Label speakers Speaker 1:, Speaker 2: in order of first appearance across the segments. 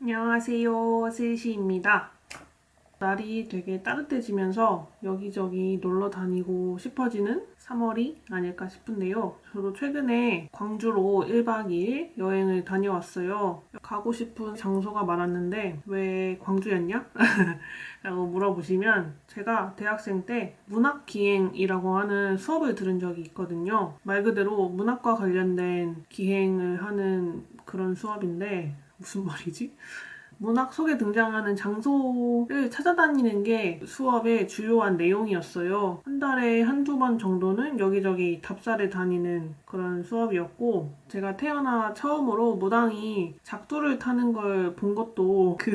Speaker 1: 안녕하세요, 스시입니다. 날이 되게 따뜻해지면서 여기저기 놀러 다니고 싶어지는 3월이 아닐까 싶은데요. 저도 최근에 광주로 1박 2일 여행을 다녀왔어요. 가고 싶은 장소가 많았는데 왜 광주였냐? 라고 물어보시면 제가 대학생 때 문학기행이라고 하는 수업을 들은 적이 있거든요. 말 그대로 문학과 관련된 기행을 하는 그런 수업인데 무슨 말이지? 문학 속에 등장하는 장소를 찾아다니는 게 수업의 주요한 내용이었어요. 한 달에 한두 번 정도는 여기저기 답사를 다니는 그런 수업이었고, 제가 태어나 처음으로 무당이 작두를 타는 걸 본 것도 그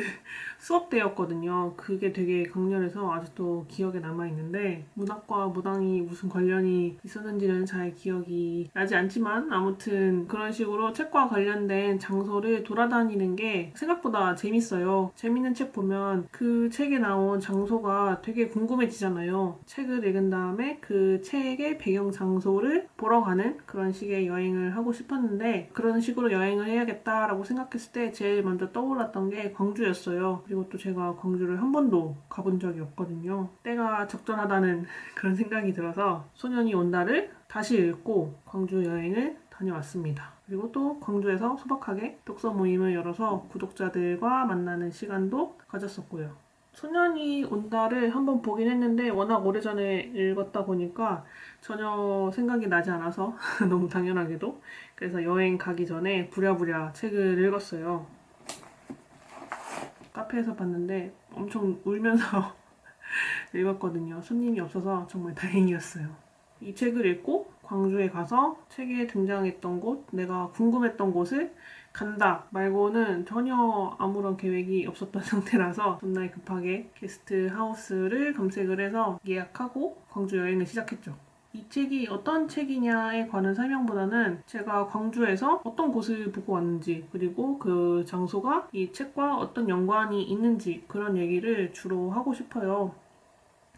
Speaker 1: 수업 때였거든요. 그게 되게 강렬해서 아직도 기억에 남아있는데, 문학과 무당이 무슨 관련이 있었는지는 잘 기억이 나지 않지만, 아무튼 그런 식으로 책과 관련된 장소를 돌아다니는 게 생각보다 재밌어요. 재밌는 책 보면 그 책에 나온 장소가 되게 궁금해지잖아요. 책을 읽은 다음에 그 책의 배경 장소를 보러 가는 그런 식의 여행을 하고 싶었는데, 그런 식으로 여행을 해야겠다라고 생각했을 때 제일 먼저 떠올랐던 게 광주였어요. 그리고 또 제가 광주를 한 번도 가본 적이 없거든요. 때가 적절하다는 그런 생각이 들어서 소년이 온다를 다시 읽고 광주 여행을 다녀왔습니다. 그리고 또 광주에서 소박하게 독서 모임을 열어서 구독자들과 만나는 시간도 가졌었고요. 소년이 온다를 한번 보긴 했는데 워낙 오래전에 읽었다 보니까 전혀 생각이 나지 않아서 너무 당연하게도 그래서 여행 가기 전에 부랴부랴 책을 읽었어요. 카페에서 봤는데 엄청 울면서 읽었거든요. 손님이 없어서 정말 다행이었어요. 이 책을 읽고 광주에 가서 책에 등장했던 곳, 내가 궁금했던 곳을 간다 말고는 전혀 아무런 계획이 없었던 상태라서 전날 급하게 게스트 하우스를 검색을 해서 예약하고 광주 여행을 시작했죠. 이 책이 어떤 책이냐에 관한 설명보다는 제가 광주에서 어떤 곳을 보고 왔는지 그리고 그 장소가 이 책과 어떤 연관이 있는지 그런 얘기를 주로 하고 싶어요.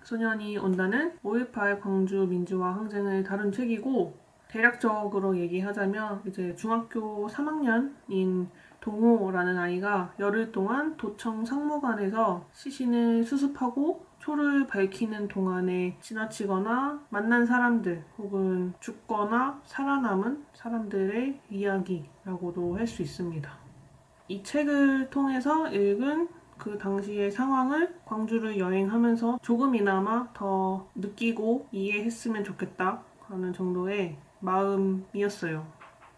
Speaker 1: 소년이 온다는 5.18 광주 민주화 항쟁을 다룬 책이고 대략적으로 얘기하자면 이제 중학교 3학년인 동호라는 아이가 열흘 동안 도청 상무관에서 시신을 수습하고 초를 밝히는 동안에 지나치거나 만난 사람들 혹은 죽거나 살아남은 사람들의 이야기라고도 할 수 있습니다. 이 책을 통해서 읽은 그 당시의 상황을 광주를 여행하면서 조금이나마 더 느끼고 이해했으면 좋겠다 하는 정도의 마음이었어요.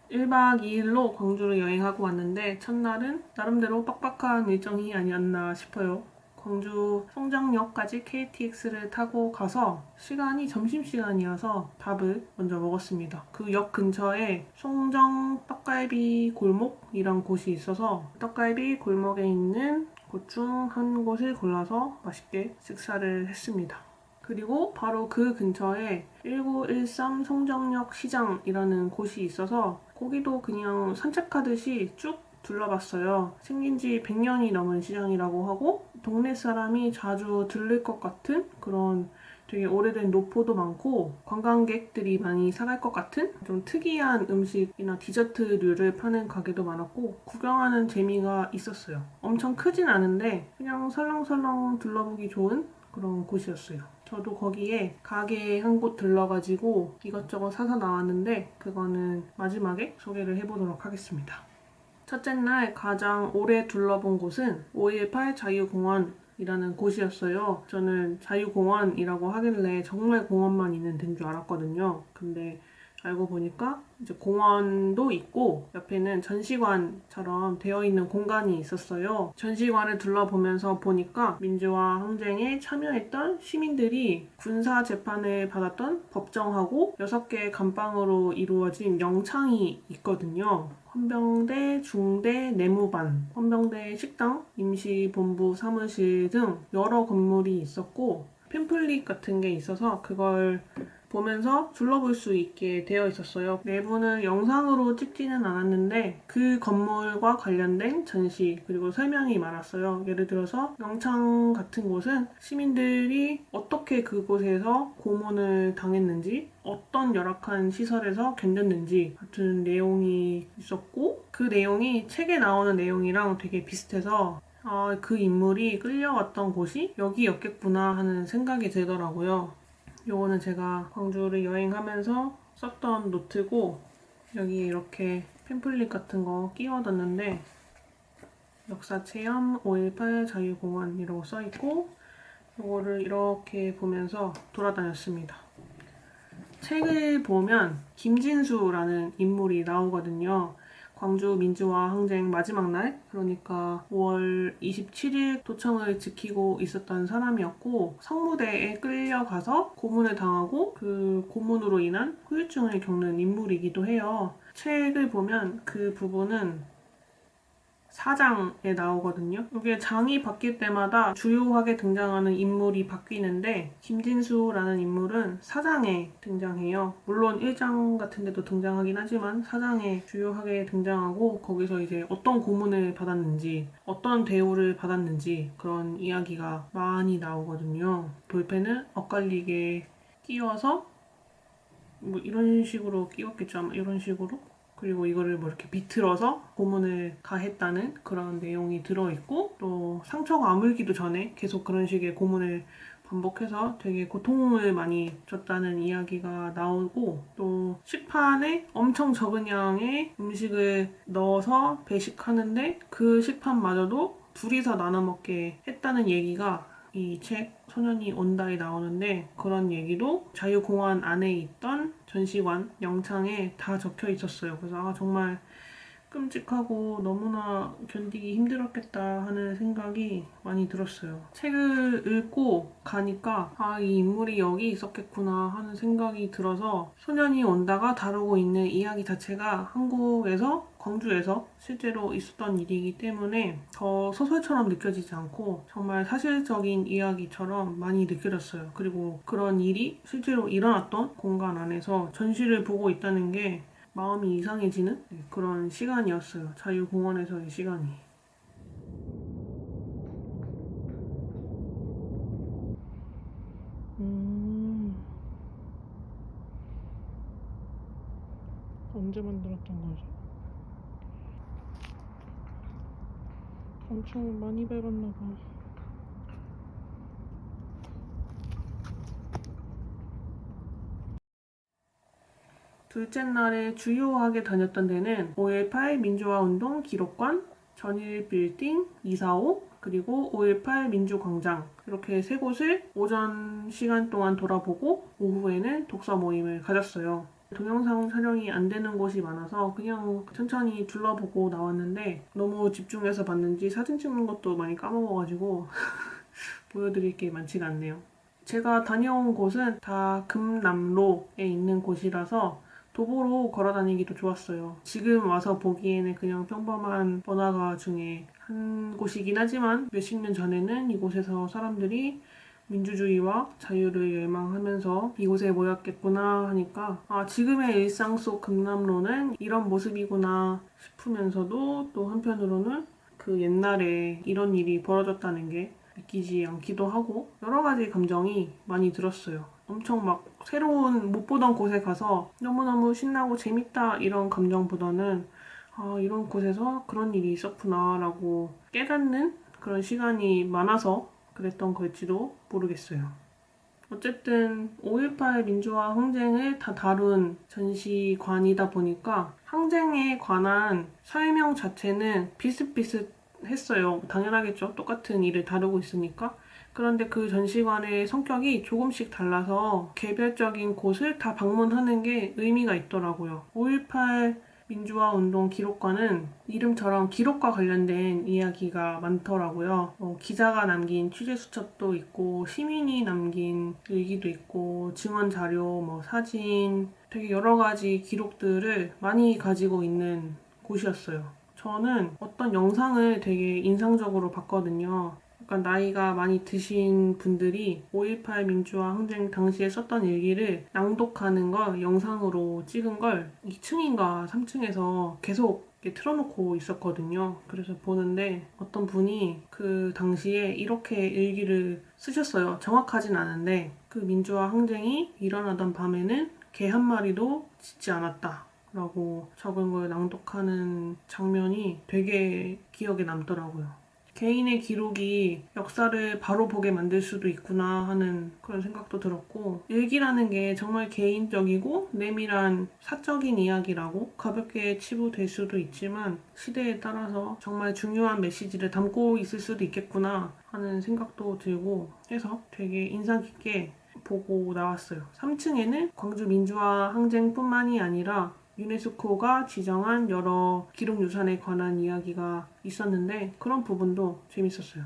Speaker 1: 1박 2일로 광주를 여행하고 왔는데 첫날은 나름대로 빡빡한 일정이 아니었나 싶어요. 광주 송정역까지 KTX를 타고 가서 시간이 점심시간이어서 밥을 먼저 먹었습니다. 그 역 근처에 송정 떡갈비 골목이란 곳이 있어서 떡갈비 골목에 있는 곳 중 한 곳을 골라서 맛있게 식사를 했습니다. 그리고 바로 그 근처에 1913 송정역 시장이라는 곳이 있어서 거기도 그냥 산책하듯이 쭉 둘러봤어요. 생긴 지 100년이 넘은 시장이라고 하고 동네 사람이 자주 들를 것 같은 그런 되게 오래된 노포도 많고 관광객들이 많이 사갈 것 같은 좀 특이한 음식이나 디저트류를 파는 가게도 많았고 구경하는 재미가 있었어요. 엄청 크진 않은데 그냥 설렁설렁 둘러보기 좋은 그런 곳이었어요. 저도 거기에 가게 한 곳 들러가지고 이것저것 사서 나왔는데 그거는 마지막에 소개를 해보도록 하겠습니다. 첫째 날 가장 오래 둘러본 곳은 5.18 자유공원이라는 곳이었어요. 저는 자유공원이라고 하길래 정말 공원만 있는 데인 줄 알았거든요. 근데 알고 보니까 이제 공원도 있고 옆에는 전시관처럼 되어 있는 공간이 있었어요. 전시관을 둘러보면서 보니까 민주화 항쟁에 참여했던 시민들이 군사 재판을 받았던 법정하고 6개의 감방으로 이루어진 영창이 있거든요. 헌병대, 중대, 내무반, 헌병대 식당, 임시본부 사무실 등 여러 건물이 있었고 팸플릿 같은 게 있어서 그걸 보면서 둘러볼 수 있게 되어 있었어요. 내부는 영상으로 찍지는 않았는데 그 건물과 관련된 전시 그리고 설명이 많았어요. 예를 들어서 영창 같은 곳은 시민들이 어떻게 그곳에서 고문을 당했는지 어떤 열악한 시설에서 견뎠는지 같은 내용이 있었고 그 내용이 책에 나오는 내용이랑 되게 비슷해서 그 인물이 끌려왔던 곳이 여기였겠구나 하는 생각이 들더라고요. 요거는 제가 광주를 여행하면서 썼던 노트고 여기 이렇게 팸플릿 같은 거 끼워뒀는데 역사체험 5.18 자유공원이라고 써있고 요거를 이렇게 보면서 돌아다녔습니다. 책을 보면 김진수라는 인물이 나오거든요. 광주 민주화 항쟁 마지막 날, 그러니까 5월 27일 도청을 지키고 있었던 사람이었고 성무대에 끌려가서 고문을 당하고 그 고문으로 인한 후유증을 겪는 인물이기도 해요. 책을 보면 그 부분은 4장에 나오거든요. 이게 장이 바뀔 때마다 주요하게 등장하는 인물이 바뀌는데 김진수라는 인물은 4장에 등장해요. 물론 1장 같은 데도 등장하긴 하지만 4장에 주요하게 등장하고 거기서 이제 어떤 고문을 받았는지 어떤 대우를 받았는지 그런 이야기가 많이 나오거든요. 볼펜을 엇갈리게 끼워서 뭐 이런 식으로 끼웠겠죠. 아마 이런 식으로. 그리고 이거를 뭐 이렇게 비틀어서 고문을 가했다는 그런 내용이 들어있고 또 상처가 아물기도 전에 계속 그런 식의 고문을 반복해서 되게 고통을 많이 줬다는 이야기가 나오고 또 식판에 엄청 적은 양의 음식을 넣어서 배식하는데 그 식판마저도 둘이서 나눠 먹게 했다는 얘기가 이 책 소년이 온다에 나오는데 그런 얘기도 자유공원 안에 있던 전시관 영창에 다 적혀 있었어요. 그래서 정말 끔찍하고 너무나 견디기 힘들었겠다 하는 생각이 많이 들었어요. 책을 읽고 가니까 이 인물이 여기 있었겠구나 하는 생각이 들어서 소년이 온다가 다루고 있는 이야기 자체가 한국에서 광주에서 실제로 있었던 일이기 때문에 더 소설처럼 느껴지지 않고 정말 사실적인 이야기처럼 많이 느껴졌어요. 그리고 그런 일이 실제로 일어났던 공간 안에서 전시를 보고 있다는 게 마음이 이상해지는 그런 시간이었어요. 자유공원에서의 시간이. 언제 만들었던 거지? 엄청 많이 밟았나 봐. 둘째 날에 주요하게 다녔던 데는 5.18 민주화운동 기록관, 전일빌딩 245, 그리고 5.18 민주광장 이렇게 세 곳을 오전 시간 동안 돌아보고 오후에는 독서 모임을 가졌어요. 동영상 촬영이 안 되는 곳이 많아서 그냥 천천히 둘러보고 나왔는데 너무 집중해서 봤는지 사진 찍는 것도 많이 까먹어가지고 보여드릴 게 많지가 않네요. 제가 다녀온 곳은 다 금남로에 있는 곳이라서 도보로 걸어 다니기도 좋았어요. 지금 와서 보기에는 그냥 평범한 번화가 중에 한 곳이긴 하지만 몇십 년 전에는 이곳에서 사람들이 민주주의와 자유를 열망하면서 이곳에 모였겠구나 하니까 지금의 일상 속 금남로는 이런 모습이구나 싶으면서도 또 한편으로는 그 옛날에 이런 일이 벌어졌다는 게 믿기지 않기도 하고 여러 가지 감정이 많이 들었어요. 엄청 막 새로운 못 보던 곳에 가서 너무너무 신나고 재밌다 이런 감정보다는 이런 곳에서 그런 일이 있었구나 라고 깨닫는 그런 시간이 많아서 그랬던 걸지도 모르겠어요. 어쨌든 5.18 민주화 항쟁을 다 다룬 전시관이다 보니까 항쟁에 관한 설명 자체는 비슷비슷했어요. 당연하겠죠. 똑같은 일을 다루고 있으니까. 그런데 그 전시관의 성격이 조금씩 달라서 개별적인 곳을 다 방문하는 게 의미가 있더라고요. 5.18 민주화 운동 기록관은 이름처럼 기록과 관련된 이야기가 많더라고요. 기자가 남긴 취재 수첩도 있고 시민이 남긴 일기도 있고 증언 자료, 사진 되게 여러 가지 기록들을 많이 가지고 있는 곳이었어요. 저는 어떤 영상을 되게 인상적으로 봤거든요. 약간 나이가 많이 드신 분들이 5.18 민주화 항쟁 당시에 썼던 일기를 낭독하는 걸 영상으로 찍은 걸 2층인가 3층에서 계속 이렇게 틀어놓고 있었거든요. 그래서 보는데 어떤 분이 그 당시에 이렇게 일기를 쓰셨어요. 정확하진 않은데 그 민주화 항쟁이 일어나던 밤에는 개 한 마리도 짖지 않았다 라고 적은 걸 낭독하는 장면이 되게 기억에 남더라고요. 개인의 기록이 역사를 바로 보게 만들 수도 있구나 하는 그런 생각도 들었고, 일기라는 게 정말 개인적이고 내밀한 사적인 이야기라고 가볍게 치부될 수도 있지만 시대에 따라서 정말 중요한 메시지를 담고 있을 수도 있겠구나 하는 생각도 들고 해서 되게 인상 깊게 보고 나왔어요. 3층에는 광주 민주화 항쟁뿐만이 아니라 유네스코가 지정한 여러 기록유산에 관한 이야기가 있었는데 그런 부분도 재밌었어요.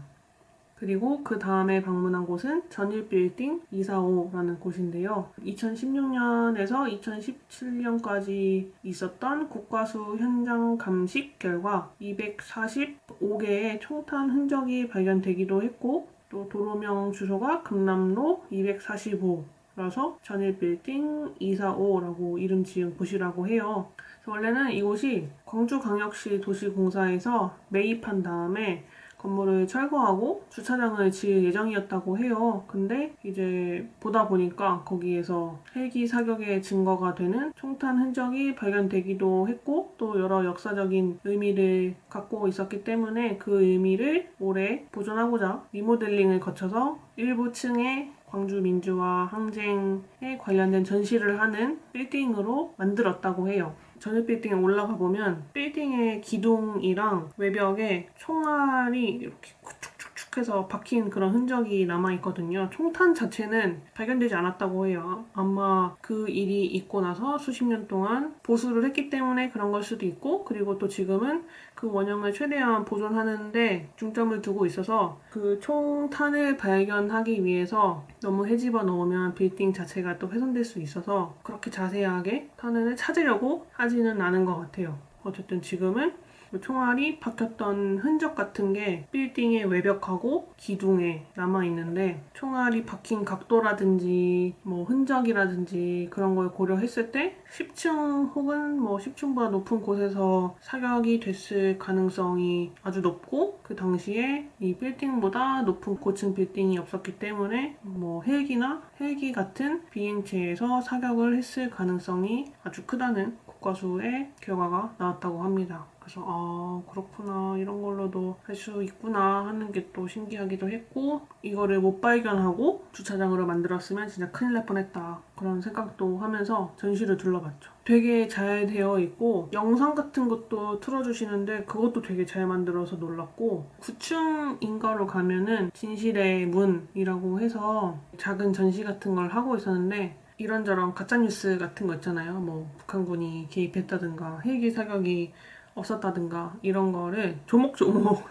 Speaker 1: 그리고 그 다음에 방문한 곳은 전일빌딩 245라는 곳인데요. 2016년에서 2017년까지 있었던 국과수 현장 감식 결과 245개의 총탄 흔적이 발견되기도 했고 또 도로명 주소가 금남로 245라서 전일빌딩 245라고 이름 지은 곳이라고 해요. 원래는 이곳이 광주광역시 도시공사에서 매입한 다음에 건물을 철거하고 주차장을 지을 예정이었다고 해요. 근데 이제 보다 보니까 거기에서 헬기 사격의 증거가 되는 총탄 흔적이 발견되기도 했고 또 여러 역사적인 의미를 갖고 있었기 때문에 그 의미를 올해 보존하고자 리모델링을 거쳐서 일부 층에 광주 민주화 항쟁에 관련된 전시를 하는 빌딩으로 만들었다고 해요. 전일 빌딩에 올라가 보면 빌딩의 기둥이랑 외벽에 총알이 이렇게 축축축축 해서 박힌 그런 흔적이 남아있거든요. 총탄 자체는 발견되지 않았다고 해요. 아마 그 일이 있고 나서 수십 년 동안 보수를 했기 때문에 그런 걸 수도 있고 그리고 또 지금은 그 원형을 최대한 보존하는데 중점을 두고 있어서 그 총탄을 발견하기 위해서 너무 헤집어 놓으면 빌딩 자체가 또 훼손될 수 있어서 그렇게 자세하게 탄을 찾으려고 하지는 않은 것 같아요. 어쨌든 지금은 총알이 박혔던 흔적 같은 게 빌딩의 외벽하고 기둥에 남아있는데 총알이 박힌 각도라든지 뭐 흔적이라든지 그런 걸 고려했을 때 10층 혹은 뭐 10층보다 높은 곳에서 사격이 됐을 가능성이 아주 높고 그 당시에 이 빌딩보다 높은 고층 빌딩이 없었기 때문에 뭐 헬기 같은 비행체에서 사격을 했을 가능성이 아주 크다는 국과수의 결과가 나왔다고 합니다. 그래서 그렇구나 이런 걸로도 할 수 있구나 하는 게 또 신기하기도 했고 이거를 못 발견하고 주차장으로 만들었으면 진짜 큰일 날 뻔했다 그런 생각도 하면서 전시를 둘러봤죠. 되게 잘 되어 있고 영상 같은 것도 틀어주시는데 그것도 되게 잘 만들어서 놀랐고 9층인가로 가면은 진실의 문이라고 해서 작은 전시 같은 걸 하고 있었는데 이런저런 가짜뉴스 같은 거 있잖아요. 뭐 북한군이 개입했다든가 헬기 사격이 없었다든가 이런 거를 조목조목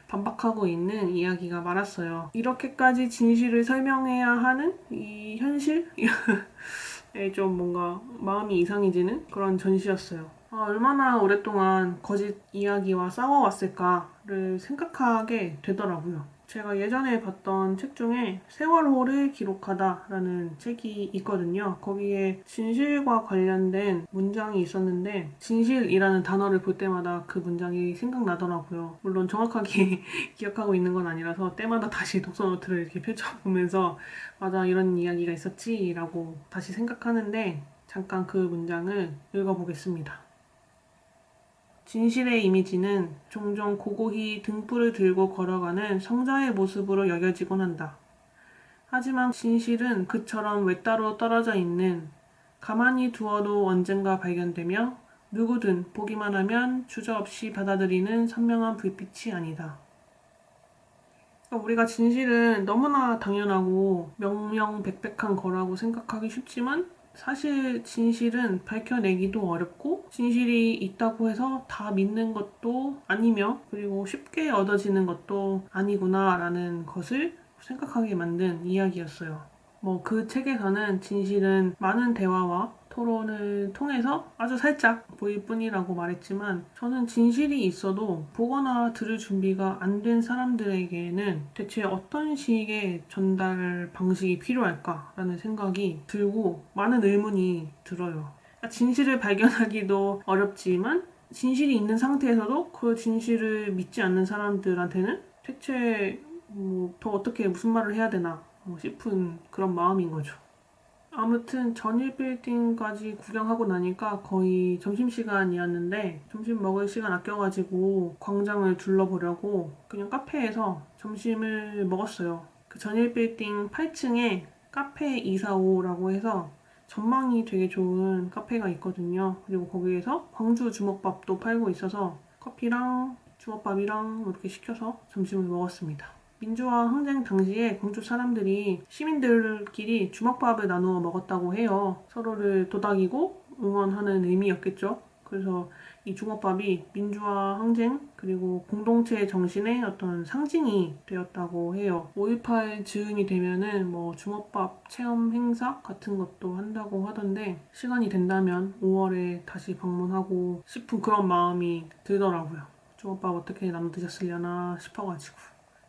Speaker 1: 반박하고 있는 이야기가 많았어요. 이렇게까지 진실을 설명해야 하는 이 현실에 좀 뭔가 마음이 이상해지는 그런 전시였어요. 얼마나 오랫동안 거짓 이야기와 싸워왔을까를 생각하게 되더라고요. 제가 예전에 봤던 책 중에 세월호를 기록하다라는 책이 있거든요. 거기에 진실과 관련된 문장이 있었는데 진실이라는 단어를 볼 때마다 그 문장이 생각나더라고요. 물론 정확하게 기억하고 있는 건 아니라서 때마다 다시 독서노트를 이렇게 펼쳐보면서 맞아 이런 이야기가 있었지 라고 다시 생각하는데 잠깐 그 문장을 읽어보겠습니다. 진실의 이미지는 종종 고고히 등불을 들고 걸어가는 성자의 모습으로 여겨지곤 한다. 하지만 진실은 그처럼 외따로 떨어져 있는, 가만히 두어도 언젠가 발견되며 누구든 보기만 하면 주저없이 받아들이는 선명한 불빛이 아니다. 우리가 진실은 너무나 당연하고 명명백백한 거라고 생각하기 쉽지만 사실 진실은 밝혀내기도 어렵고 진실이 있다고 해서 다 믿는 것도 아니며 그리고 쉽게 얻어지는 것도 아니구나 라는 것을 생각하게 만든 이야기였어요. 그 책에서는 진실은 많은 대화와 토론을 통해서 아주 살짝 보일 뿐이라고 말했지만 저는 진실이 있어도 보거나 들을 준비가 안 된 사람들에게는 대체 어떤 식의 전달 방식이 필요할까라는 생각이 들고 많은 의문이 들어요. 진실을 발견하기도 어렵지만 진실이 있는 상태에서도 그 진실을 믿지 않는 사람들한테는 대체 더 어떻게 무슨 말을 해야 되나 싶은 그런 마음인 거죠. 아무튼 전일 빌딩까지 구경하고 나니까 거의 점심시간이었는데 점심 먹을 시간 아껴가지고 광장을 둘러보려고 그냥 카페에서 점심을 먹었어요. 그 전일 빌딩 8층에 카페 245라고 해서 전망이 되게 좋은 카페가 있거든요. 그리고 거기에서 광주 주먹밥도 팔고 있어서 커피랑 주먹밥이랑 이렇게 시켜서 점심을 먹었습니다. 민주화 항쟁 당시에 광주 사람들이 시민들끼리 주먹밥을 나누어 먹었다고 해요. 서로를 도닥이고 응원하는 의미였겠죠. 그래서 이 주먹밥이 민주화 항쟁 그리고 공동체 정신의 어떤 상징이 되었다고 해요. 5.18 즈음이 되면은 주먹밥 체험 행사 같은 것도 한다고 하던데 시간이 된다면 5월에 다시 방문하고 싶은 그런 마음이 들더라고요. 주먹밥 어떻게 나눠 드셨으려나 싶어가지고.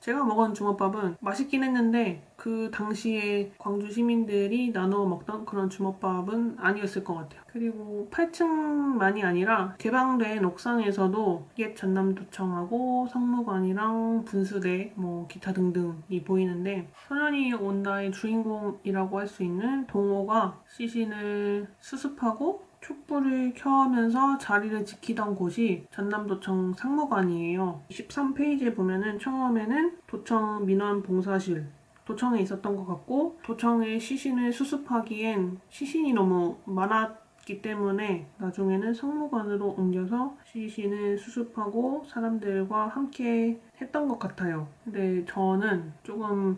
Speaker 1: 제가 먹은 주먹밥은 맛있긴 했는데 그 당시에 광주 시민들이 나누어 먹던 그런 주먹밥은 아니었을 것 같아요. 그리고 8층만이 아니라 개방된 옥상에서도 옛 전남도청하고 성무관이랑 분수대 기타 등등이 보이는데 소년이 온다의 주인공이라고 할 수 있는 동호가 시신을 수습하고 촛불을 켜면서 자리를 지키던 곳이 전남도청 상무관이에요. 13페이지에 보면은 처음에는 도청 민원봉사실 도청에 있었던 것 같고 도청의 시신을 수습하기엔 시신이 너무 많았기 때문에 나중에는 상무관으로 옮겨서 시신을 수습하고 사람들과 함께 했던 것 같아요. 근데 저는 조금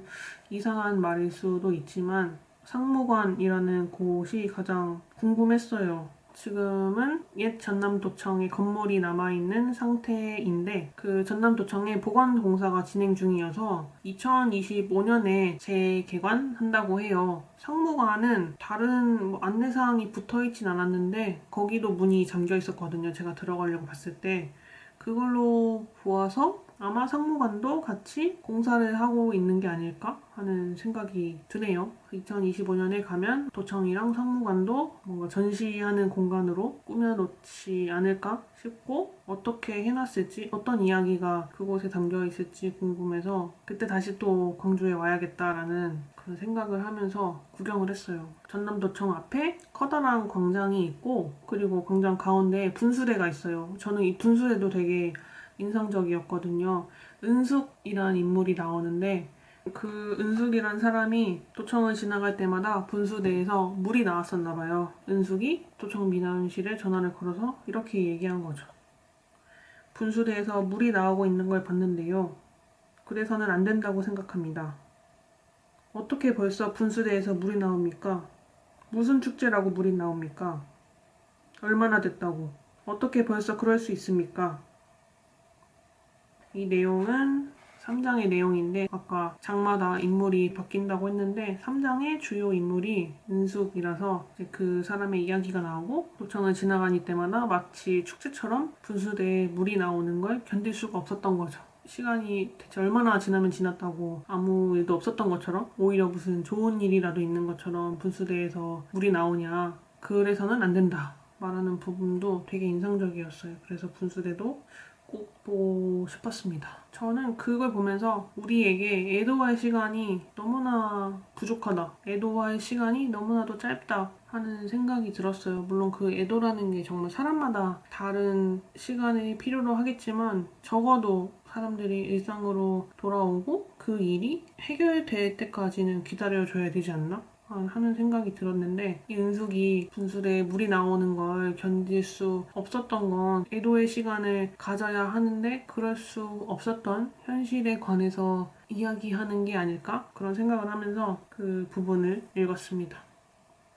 Speaker 1: 이상한 말일 수도 있지만 상무관이라는 곳이 가장 궁금했어요. 지금은 옛 전남도청의 건물이 남아있는 상태인데 그 전남도청의 보관 공사가 진행 중이어서 2025년에 재개관한다고 해요. 상무관은 다른 안내사항이 붙어있진 않았는데 거기도 문이 잠겨 있었거든요. 제가 들어가려고 봤을 때. 그걸로 보아서 아마 상무관도 같이 공사를 하고 있는 게 아닐까 하는 생각이 드네요. 2025년에 가면 도청이랑 상무관도 뭔가 전시하는 공간으로 꾸며놓지 않을까 싶고 어떻게 해놨을지 어떤 이야기가 그곳에 담겨 있을지 궁금해서 그때 다시 또 광주에 와야겠다라는 그런 생각을 하면서 구경을 했어요. 전남도청 앞에 커다란 광장이 있고 그리고 광장 가운데 분수대가 있어요. 저는 이 분수대도 되게 인상적이었거든요. 은숙이란 인물이 나오는데 그 은숙이란 사람이 도청을 지나갈 때마다 분수대에서 물이 나왔었나 봐요. 은숙이 도청 민원실에 전화를 걸어서 이렇게 얘기한 거죠. 분수대에서 물이 나오고 있는 걸 봤는데요. 그래서는 안 된다고 생각합니다. 어떻게 벌써 분수대에서 물이 나옵니까? 무슨 축제라고 물이 나옵니까? 얼마나 됐다고? 어떻게 벌써 그럴 수 있습니까? 이 내용은 3장의 내용인데 아까 장마다 인물이 바뀐다고 했는데 3장의 주요 인물이 은숙이라서 그 사람의 이야기가 나오고 도청을 지나가니 때마다 마치 축제처럼 분수대에 물이 나오는 걸 견딜 수가 없었던 거죠. 시간이 대체 얼마나 지나면 지났다고 아무 일도 없었던 것처럼 오히려 무슨 좋은 일이라도 있는 것처럼 분수대에서 물이 나오냐 그래서는 안 된다 말하는 부분도 되게 인상적이었어요. 그래서 분수대도 꼭 보고 싶었습니다. 저는 그걸 보면서 우리에게 애도할 시간이 너무나 부족하다. 애도할 시간이 너무나도 짧다 하는 생각이 들었어요. 물론 그 애도라는 게 정말 사람마다 다른 시간을 필요로 하겠지만 적어도 사람들이 일상으로 돌아오고 그 일이 해결될 때까지는 기다려줘야 되지 않나? 하는 생각이 들었는데 이 은숙이 분수대에 물이 나오는 걸 견딜 수 없었던 건 애도의 시간을 가져야 하는데 그럴 수 없었던 현실에 관해서 이야기하는 게 아닐까? 그런 생각을 하면서 그 부분을 읽었습니다.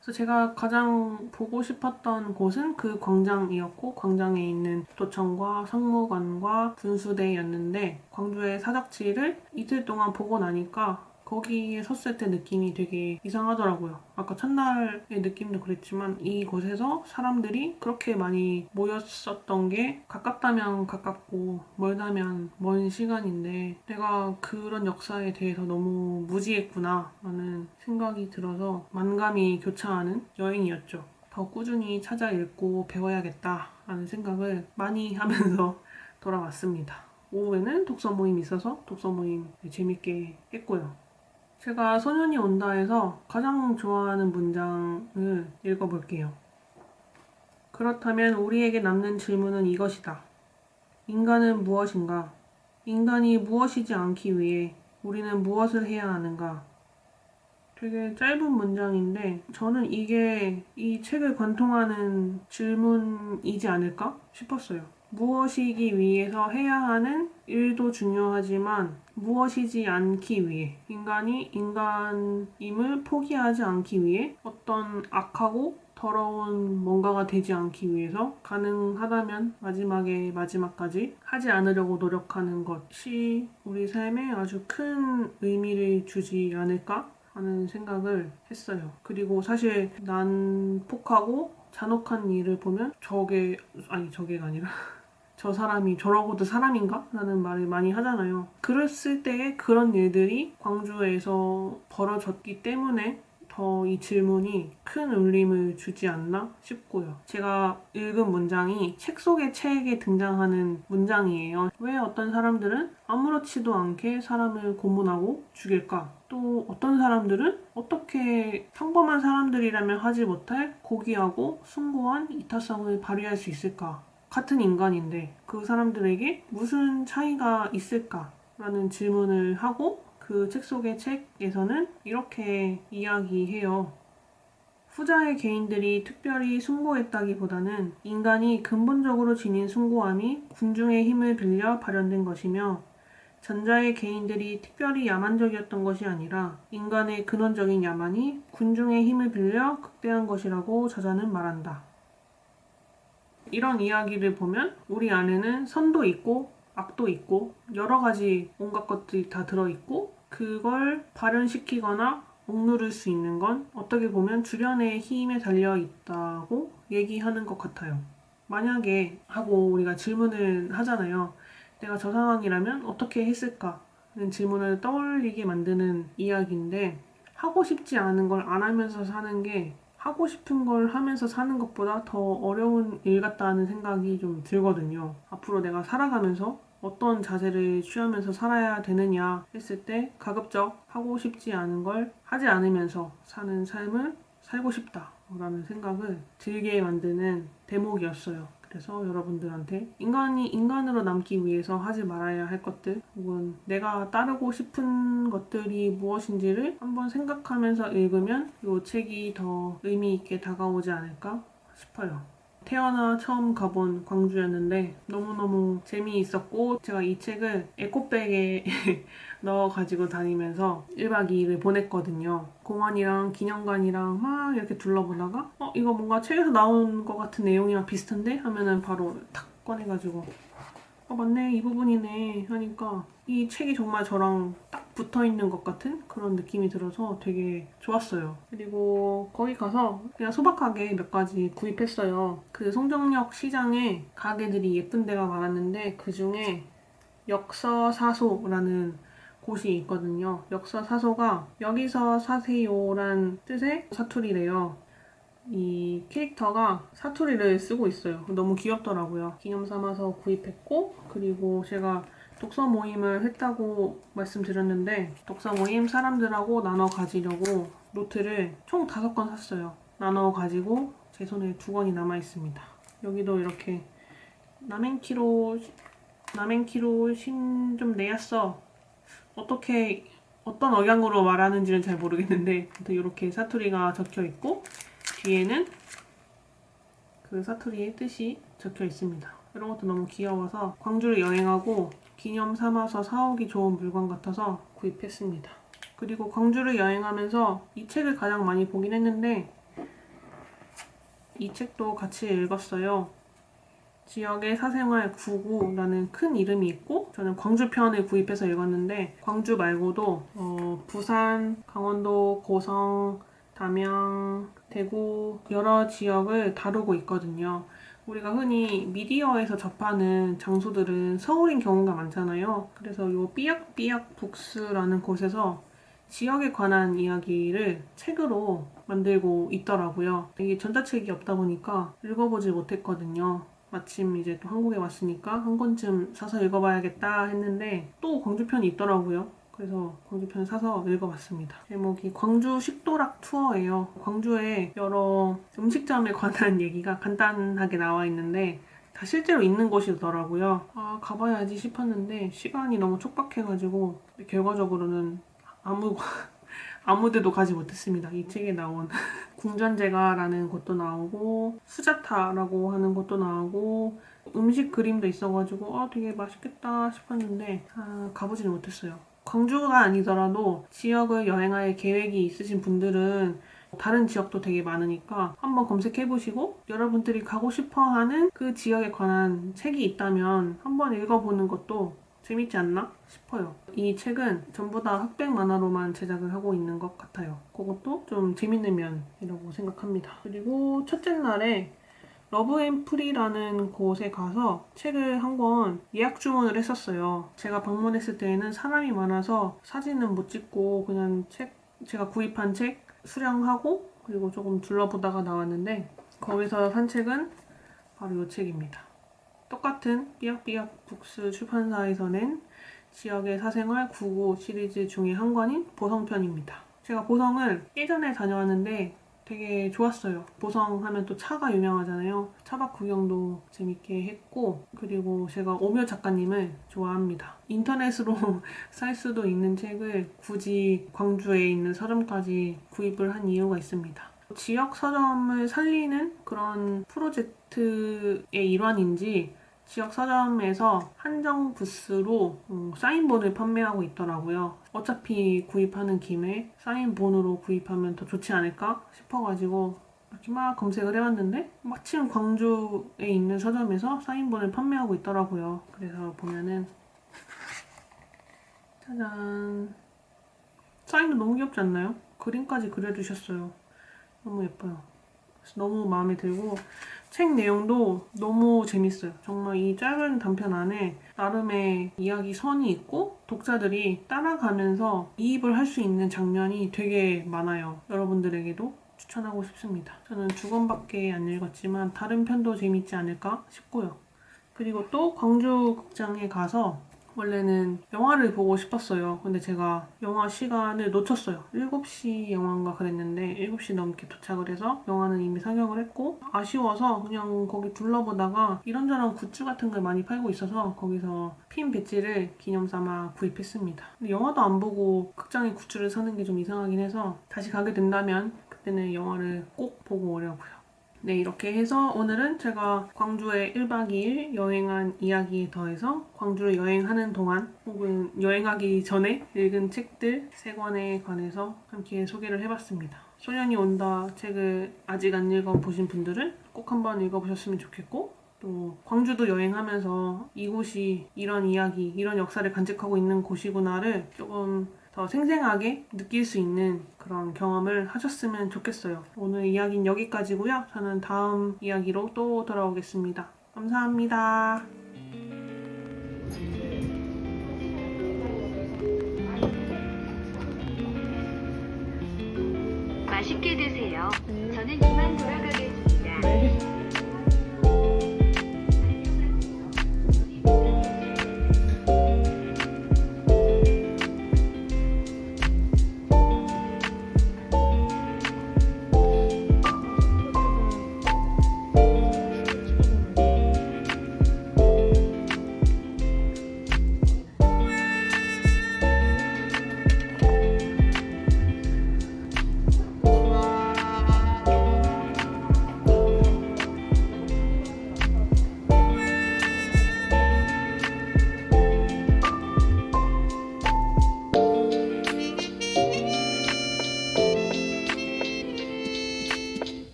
Speaker 1: 그래서 제가 가장 보고 싶었던 곳은 그 광장이었고 광장에 있는 도청과 상무관과 분수대였는데 광주의 사적지를 이틀 동안 보고 나니까 거기에 섰을 때 느낌이 되게 이상하더라고요. 아까 첫날의 느낌도 그랬지만 이곳에서 사람들이 그렇게 많이 모였었던 게 가깝다면 가깝고 멀다면 먼 시간인데 내가 그런 역사에 대해서 너무 무지했구나 라는 생각이 들어서 만감이 교차하는 여행이었죠. 더 꾸준히 찾아 읽고 배워야겠다 라는 생각을 많이 하면서 돌아왔습니다. 오후에는 독서 모임이 있어서 독서 모임 재밌게 했고요. 제가 소년이 온다에서 가장 좋아하는 문장을 읽어볼게요. 그렇다면 우리에게 남는 질문은 이것이다. 인간은 무엇인가? 인간이 무엇이지 않기 위해 우리는 무엇을 해야 하는가? 되게 짧은 문장인데 저는 이게 이 책을 관통하는 질문이지 않을까 싶었어요. 무엇이기 위해서 해야 하는 일도 중요하지만 무엇이지 않기 위해 인간이 인간임을 포기하지 않기 위해 어떤 악하고 더러운 뭔가가 되지 않기 위해서 가능하다면 마지막까지 하지 않으려고 노력하는 것이 우리 삶에 아주 큰 의미를 주지 않을까 하는 생각을 했어요. 그리고 사실 난폭하고 잔혹한 일을 보면 저게가 아니라 저 사람이 저러고도 사람인가? 라는 말을 많이 하잖아요. 그랬을 때에 그런 일들이 광주에서 벌어졌기 때문에 더 이 질문이 큰 울림을 주지 않나 싶고요. 제가 읽은 문장이 책 속의 책에 등장하는 문장이에요. 왜 어떤 사람들은 아무렇지도 않게 사람을 고문하고 죽일까? 또 어떤 사람들은 어떻게 평범한 사람들이라면 하지 못할 고귀하고 숭고한 이타성을 발휘할 수 있을까? 같은 인간인데 그 사람들에게 무슨 차이가 있을까라는 질문을 하고 그 책 속의 책에서는 이렇게 이야기해요. 후자의 개인들이 특별히 숭고했다기보다는 인간이 근본적으로 지닌 숭고함이 군중의 힘을 빌려 발현된 것이며 전자의 개인들이 특별히 야만적이었던 것이 아니라 인간의 근원적인 야만이 군중의 힘을 빌려 극대한 것이라고 저자는 말한다. 이런 이야기를 보면 우리 안에는 선도 있고 악도 있고 여러 가지 온갖 것들이 다 들어있고 그걸 발현시키거나 억누를 수 있는 건 어떻게 보면 주변의 힘에 달려있다고 얘기하는 것 같아요. 만약에 하고 우리가 질문을 하잖아요. 내가 저 상황이라면 어떻게 했을까? 라는 질문을 떠올리게 만드는 이야기인데 하고 싶지 않은 걸 안 하면서 사는 게 하고 싶은 걸 하면서 사는 것보다 더 어려운 일 같다는 생각이 좀 들거든요. 앞으로 내가 살아가면서 어떤 자세를 취하면서 살아야 되느냐 했을 때 가급적 하고 싶지 않은 걸 하지 않으면서 사는 삶을 살고 싶다라는 생각을 들게 만드는 대목이었어요. 그래서 여러분들한테 인간이 인간으로 남기 위해서 하지 말아야 할 것들 혹은 내가 따르고 싶은 것들이 무엇인지를 한번 생각하면서 읽으면 이 책이 더 의미 있게 다가오지 않을까 싶어요. 태어나 처음 가본 광주였는데 너무너무 재미있었고 제가 이 책을 에코백에 넣어 가지고 다니면서 1박 2일을 보냈거든요. 공원이랑 기념관이랑 막 이렇게 둘러보다가 이거 뭔가 책에서 나온 것 같은 내용이랑 비슷한데? 하면은 바로 탁 꺼내가지고 맞네 이 부분이네 하니까 이 책이 정말 저랑 딱 붙어있는 것 같은 그런 느낌이 들어서 되게 좋았어요. 그리고 거기 가서 그냥 소박하게 몇 가지 구입했어요. 그 송정역 시장에 가게들이 예쁜 데가 많았는데 그중에 역서사소라는 곳이 있거든요. 역서사소가 여기서 사세요란 뜻의 사투리래요. 이 캐릭터가 사투리를 쓰고 있어요. 너무 귀엽더라고요. 기념 삼아서 구입했고 그리고 제가 독서 모임을 했다고 말씀드렸는데 독서 모임 사람들하고 나눠 가지려고 노트를 총 5권 샀어요. 나눠 가지고 제 손에 2권이 남아 있습니다. 여기도 이렇게 남행키로 신 좀 내었어. 어떤 억양으로 말하는지는 잘 모르겠는데 이렇게 사투리가 적혀 있고 뒤에는 그 사투리의 뜻이 적혀 있습니다. 이런 것도 너무 귀여워서 광주를 여행하고 기념 삼아서 사오기 좋은 물건 같아서 구입했습니다. 그리고 광주를 여행하면서 이 책을 가장 많이 보긴 했는데 이 책도 같이 읽었어요. 지역의 사생활 99라는 큰 이름이 있고 저는 광주편을 구입해서 읽었는데 광주 말고도 부산, 강원도, 고성, 담양, 대구 여러 지역을 다루고 있거든요. 우리가 흔히 미디어에서 접하는 장소들은 서울인 경우가 많잖아요. 그래서 요 삐약삐약 북스라는 곳에서 지역에 관한 이야기를 책으로 만들고 있더라고요. 이게 전자책이 없다 보니까 읽어보지 못했거든요. 마침 이제 또 한국에 왔으니까 한 권쯤 사서 읽어봐야겠다 했는데 또 광주편이 있더라고요. 그래서 광주편 사서 읽어봤습니다. 제목이 광주 식도락 투어예요. 광주에 여러 음식점에 관한 얘기가 간단하게 나와 있는데 다 실제로 있는 곳이더라고요. 아, 가봐야지 싶었는데 시간이 너무 촉박해가지고 결과적으로는 아무 데도 가지 못했습니다. 이 책에 나온 궁전제가라는 곳도 나오고 수자타라고 하는 곳도 나오고 음식 그림도 있어가지고 되게 맛있겠다 싶었는데 가보지는 못했어요. 광주가 아니더라도 지역을 여행할 계획이 있으신 분들은 다른 지역도 되게 많으니까 한번 검색해보시고 여러분들이 가고 싶어하는 그 지역에 관한 책이 있다면 한번 읽어보는 것도 재밌지 않나 싶어요. 이 책은 전부 다 흑백 만화로만 제작을 하고 있는 것 같아요. 그것도 좀 재밌는 면이라고 생각합니다. 그리고 첫째 날에 러브앤프리라는 곳에 가서 책을 한 권 예약 주문을 했었어요. 제가 방문했을 때에는 사람이 많아서 사진은 못 찍고 그냥 제가 구입한 책 수령하고 그리고 조금 둘러보다가 나왔는데 거기서 산 책은 바로 이 책입니다. 똑같은 삐약삐약 북스 출판사에서 낸 지역의 사생활 99 시리즈 중에 한 권인 보성편입니다. 제가 보성을 예전에 다녀왔는데 되게 좋았어요. 보성 하면 또 차가 유명하잖아요. 차박 구경도 재밌게 했고 그리고 제가 오묘 작가님을 좋아합니다. 인터넷으로 살 수도 있는 책을 굳이 광주에 있는 서점까지 구입을 한 이유가 있습니다. 지역 서점을 살리는 그런 프로젝트의 일환인지 지역 서점에서 한정 부스로 사인본을 판매하고 있더라고요. 어차피 구입하는 김에 사인본으로 구입하면 더 좋지 않을까 싶어가지고 이렇게 막 검색을 해봤는데 마침 광주에 있는 서점에서 사인본을 판매하고 있더라고요. 그래서 보면은 짜잔, 사인도 너무 귀엽지 않나요? 그림까지 그려주셨어요. 너무 예뻐요. 너무 마음에 들고 책 내용도 너무 재밌어요. 정말 이 짧은 단편 안에 나름의 이야기 선이 있고 독자들이 따라가면서 이입을 할 수 있는 장면이 되게 많아요. 여러분들에게도 추천하고 싶습니다. 저는 2권밖에 안 읽었지만 다른 편도 재밌지 않을까 싶고요. 그리고 또 광주 극장에 가서 원래는 영화를 보고 싶었어요. 근데 제가 영화 시간을 놓쳤어요. 7시 영화인가 그랬는데 7시 넘게 도착을 해서 영화는 이미 상영을 했고 아쉬워서 그냥 거기 둘러보다가 이런저런 굿즈 같은 걸 많이 팔고 있어서 거기서 핀 배지를 기념삼아 구입했습니다. 근데 영화도 안 보고 극장에 굿즈를 사는 게 좀 이상하긴 해서 다시 가게 된다면 그때는 영화를 꼭 보고 오려고요. 네, 이렇게 해서 오늘은 제가 광주에 1박 2일 여행한 이야기에 더해서 광주를 여행하는 동안 혹은 여행하기 전에 읽은 책들 3권에 관해서 함께 소개를 해봤습니다. 소년이 온다 책을 아직 안 읽어보신 분들은 꼭 한번 읽어보셨으면 좋겠고 또 광주도 여행하면서 이곳이 이런 이야기, 이런 역사를 간직하고 있는 곳이구나를 조금 더 생생하게 느낄 수 있는 그런 경험을 하셨으면 좋겠어요. 오늘 이야기는 여기까지고요. 저는 다음 이야기로 또 돌아오겠습니다. 감사합니다.
Speaker 2: 맛있게 드세요.